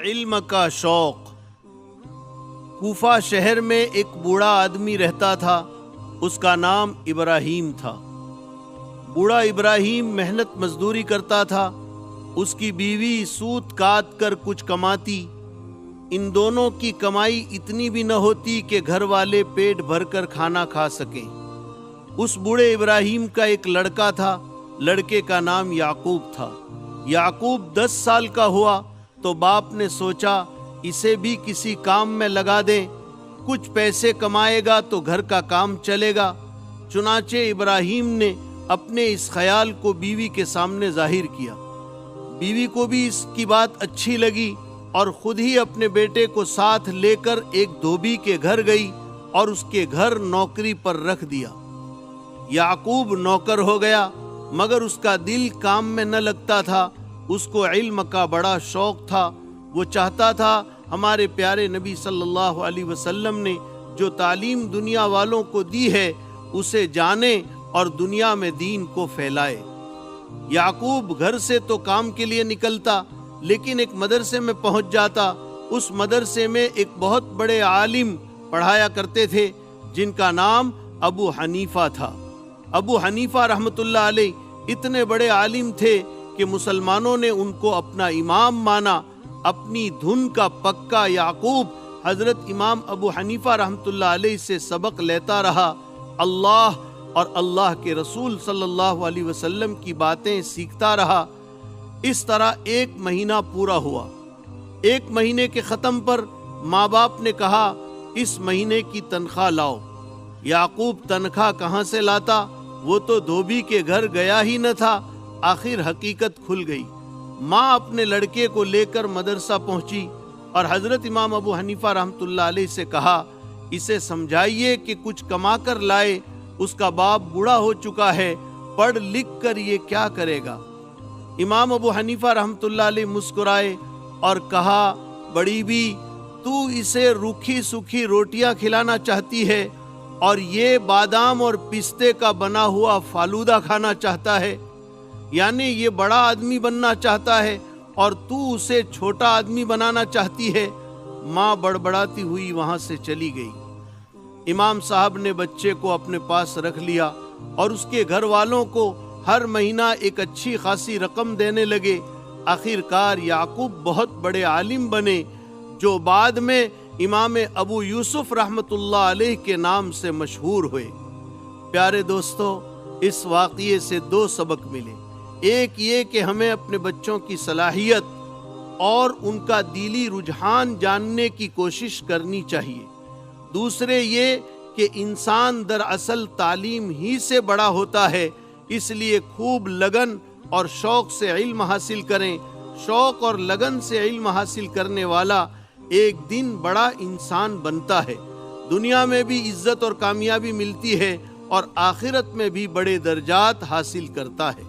علم کا شوق۔ کوفہ شہر میں ایک بوڑھا آدمی رہتا تھا، اس کا نام ابراہیم تھا۔ بوڑھا ابراہیم محنت مزدوری کرتا تھا، اس کی بیوی سوت کاٹ کر کچھ کماتی۔ ان دونوں کی کمائی اتنی بھی نہ ہوتی کہ گھر والے پیٹ بھر کر کھانا کھا سکیں۔ اس بوڑھے ابراہیم کا ایک لڑکا تھا، لڑکے کا نام یعقوب تھا۔ یعقوب 10 سال کا ہوا تو باپ نے سوچا اسے بھی کسی کام میں لگا دیں، کچھ پیسے کمائے گا تو گھر کا کام چلے گا۔ چنانچہ ابراہیم نے اپنے اس خیال کو بیوی کے سامنے ظاہر کیا۔ بیوی کو بھی اس کی بات اچھی لگی اور خود ہی اپنے بیٹے کو ساتھ لے کر ایک دھوبی کے گھر گئی اور اس کے گھر نوکری پر رکھ دیا۔ یعقوب نوکر ہو گیا، مگر اس کا دل کام میں نہ لگتا تھا۔ اس کو علم کا بڑا شوق تھا، وہ چاہتا تھا ہمارے پیارے نبی صلی اللہ علیہ وسلم نے جو تعلیم دنیا والوں کو دی ہے اسے جانے اور دنیا میں دین کو پھیلائے۔ یعقوب گھر سے تو کام کے لیے نکلتا، لیکن ایک مدرسے میں پہنچ جاتا۔ اس مدرسے میں ایک بہت بڑے عالم پڑھایا کرتے تھے جن کا نام ابو حنیفہ تھا۔ ابو حنیفہ رحمۃ اللہ علیہ اتنے بڑے عالم تھے کہ مسلمانوں نے ان کو اپنا امام مانا۔ اپنی دھن کا پکا یعقوب حضرت امام ابو حنیفہ رحمۃ اللہ علیہ سے سبق لیتا رہا، اللہ اور اللہ کے رسول صلی اللہ علیہ وسلم کی باتیں سیکھتا رہا۔ اس طرح 1 مہینہ پورا ہوا۔ 1 مہینے کے ختم پر ماں باپ نے کہا اس مہینے کی تنخواہ لاؤ۔ یعقوب تنخواہ کہاں سے لاتا؟ وہ تو دھوبی کے گھر گیا ہی نہ تھا۔ آخر حقیقت کھل گئی۔ ماں اپنے لڑکے کو لے کر مدرسہ پہنچی اور حضرت امام ابو حنیفہ رحمۃ اللہ علیہ سے کہا اسے سمجھائیے کہ کچھ کما کر لائے، اس کا باپ بوڑھا ہو چکا ہے، پڑھ لکھ کر یہ کیا کرے گا؟ امام ابو حنیفہ رحمۃ اللہ علیہ مسکرائے اور کہا بڑی بھی، تو اسے روکھی سوکھی روٹیاں کھلانا چاہتی ہے اور یہ بادام اور پستے کا بنا ہوا فالودہ کھانا چاہتا ہے، یعنی یہ بڑا آدمی بننا چاہتا ہے اور تو اسے چھوٹا آدمی بنانا چاہتی ہے۔ ماں بڑبڑاتی ہوئی وہاں سے چلی گئی۔ امام صاحب نے بچے کو اپنے پاس رکھ لیا اور اس کے گھر والوں کو ہر مہینہ ایک اچھی خاصی رقم دینے لگے۔ آخر کار یعقوب بہت بڑے عالم بنے جو بعد میں امام ابو یوسف رحمۃ اللہ علیہ کے نام سے مشہور ہوئے۔ پیارے دوستو، اس واقعے سے 2 سبق ملے۔ ایک یہ کہ ہمیں اپنے بچوں کی صلاحیت اور ان کا دلی رجحان جاننے کی کوشش کرنی چاہیے۔ دوسرے یہ کہ انسان دراصل تعلیم ہی سے بڑا ہوتا ہے، اس لیے خوب لگن اور شوق سے علم حاصل کریں۔ شوق اور لگن سے علم حاصل کرنے والا ایک دن بڑا انسان بنتا ہے، دنیا میں بھی عزت اور کامیابی ملتی ہے اور آخرت میں بھی بڑے درجات حاصل کرتا ہے۔